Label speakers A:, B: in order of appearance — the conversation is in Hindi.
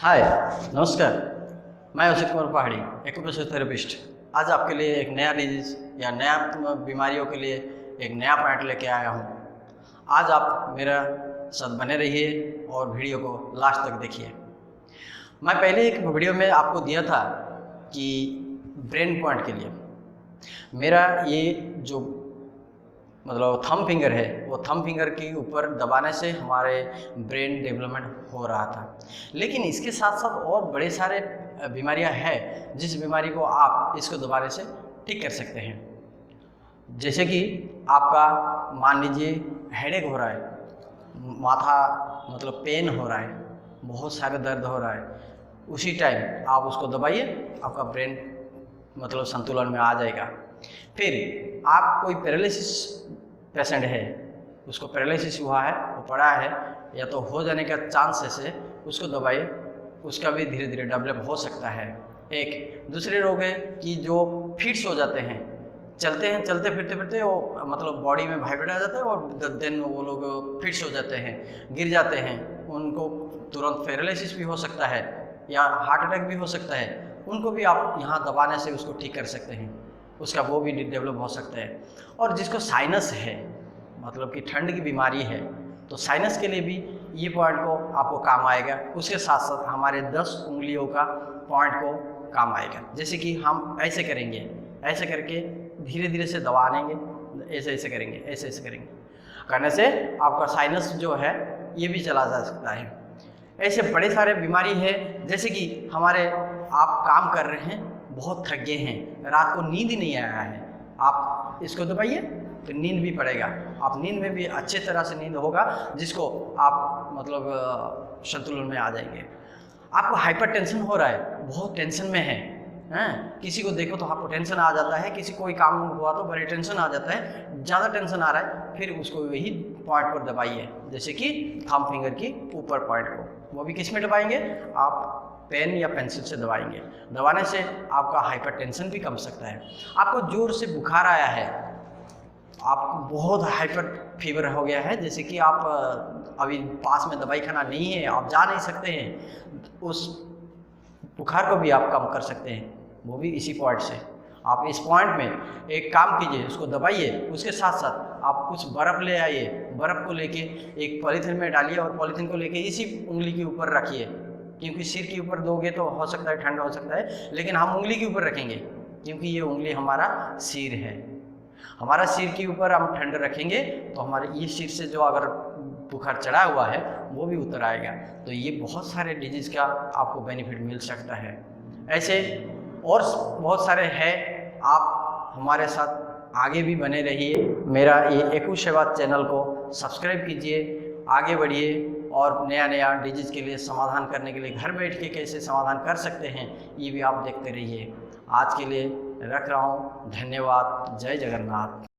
A: हाय, नमस्कार। मैं अक्षय कुमार पहाड़ी, एक्यूप्रेशर थेरेपिस्ट। आज आपके लिए एक नया डिजीज़ या नया बीमारियों के लिए एक नया पॉइंट लेके आया हूँ। आज आप मेरा साथ बने रहिए और वीडियो को लास्ट तक देखिए। मैं पहले एक वीडियो में आपको दिया था कि ब्रेन पॉइंट के लिए मेरा ये जो थंब फिंगर है, वो थंब फिंगर के ऊपर दबाने से हमारे ब्रेन डेवलपमेंट हो रहा था। लेकिन इसके साथ साथ और बड़े सारे बीमारियां हैं जिस बीमारी को आप इसको दबाने से ठीक कर सकते हैं। जैसे कि आपका मान लीजिए हेडेक हो रहा है, माथा पेन हो रहा है, बहुत सारे दर्द हो रहा है, उसी टाइम आप उसको दबाइए, आपका ब्रेन संतुलन में आ जाएगा। फिर आप कोई पैरालिसिस पेशेंट है, उसको पैरालिसिस हुआ है, वो पड़ा है या तो हो जाने का चांसेस है, उसको दबाइए, उसका भी धीरे धीरे डेवलप हो सकता है। एक दूसरे रोग है कि जो फिट्स हो जाते हैं, चलते फिरते वो बॉडी में वाइब्रेट आ जाता है और देन वो लोग फिट्स हो जाते हैं, गिर जाते हैं, उनको तुरंत पैरालिसिस भी हो सकता है या हार्ट अटैक भी हो सकता है। उनको भी आप यहाँ दबाने से उसको ठीक कर सकते हैं, उसका वो भी डेवलप हो सकता है। और जिसको साइनस है, कि ठंड की बीमारी है, तो साइनस के लिए भी ये पॉइंट को आपको काम आएगा। उसके साथ साथ हमारे 10 उंगलियों का पॉइंट को काम आएगा। जैसे कि हम ऐसे करेंगे, ऐसे करके धीरे धीरे से दबाएंगे, ऐसे करेंगे, करने से आपका साइनस जो है ये भी चला जा सकता है। ऐसे बड़े सारे बीमारी है, जैसे कि हमारे आप काम कर रहे हैं, बहुत थक गए हैं, रात को नींद ही नहीं आया है, आप इसको दबाइए तो नींद भी पड़ेगा, आप नींद में भी अच्छे तरह से नींद होगा, जिसको आप संतुलन में आ जाएंगे। आपको हाइपर टेंशन हो रहा है, बहुत टेंशन में है, किसी को देखो तो आपको टेंशन आ जाता है, किसी कोई काम हुआ तो बड़ी टेंशन आ जाता है, ज़्यादा टेंशन आ रहा है, फिर उसको वही पॉइंट पर दबाइए, जैसे कि थंब फिंगर की ऊपर पॉइंट को। वो भी किस में दबाएंगे? आप पेन या पेंसिल से दबाएंगे। दबाने से आपका हाइपर टेंशन भी कम सकता है। आपको जोर से बुखार आया है, आपको बहुत हाइपर फीवर हो गया है, जैसे कि आप अभी पास में दवाई खाना नहीं है, आप जा नहीं सकते हैं, उस बुखार को भी आप कम कर सकते हैं, वो भी इसी पॉइंट से। आप इस पॉइंट में एक काम कीजिए, उसको दबाइए, उसके साथ साथ आप कुछ बर्फ़ ले आइए, बर्फ़ को लेके एक पॉलीथीन में डालिए और पॉलीथीन को लेके इसी उंगली के ऊपर रखिए, क्योंकि सिर के ऊपर दोगे तो हो सकता है ठंड हो सकता है, लेकिन हम उंगली के ऊपर रखेंगे, क्योंकि ये उंगली हमारा सिर है। हमारा सिर के ऊपर हम ठंड रखेंगे तो हमारे ये सिर से जो अगर बुखार चढ़ा हुआ है वो भी उतर आएगा। तो ये बहुत सारे डिजीज़ का आपको बेनिफिट मिल सकता है। ऐसे और बहुत सारे हैं, आप हमारे साथ आगे भी बने रहिए। मेरा ये एकू सेवा चैनल को सब्सक्राइब कीजिए, आगे बढ़िए और नया डिजीज़ के लिए समाधान करने के लिए घर बैठ के कैसे समाधान कर सकते हैं, ये भी आप देखते रहिए। आज के लिए रख रहा हूँ, धन्यवाद। जय जगन्नाथ।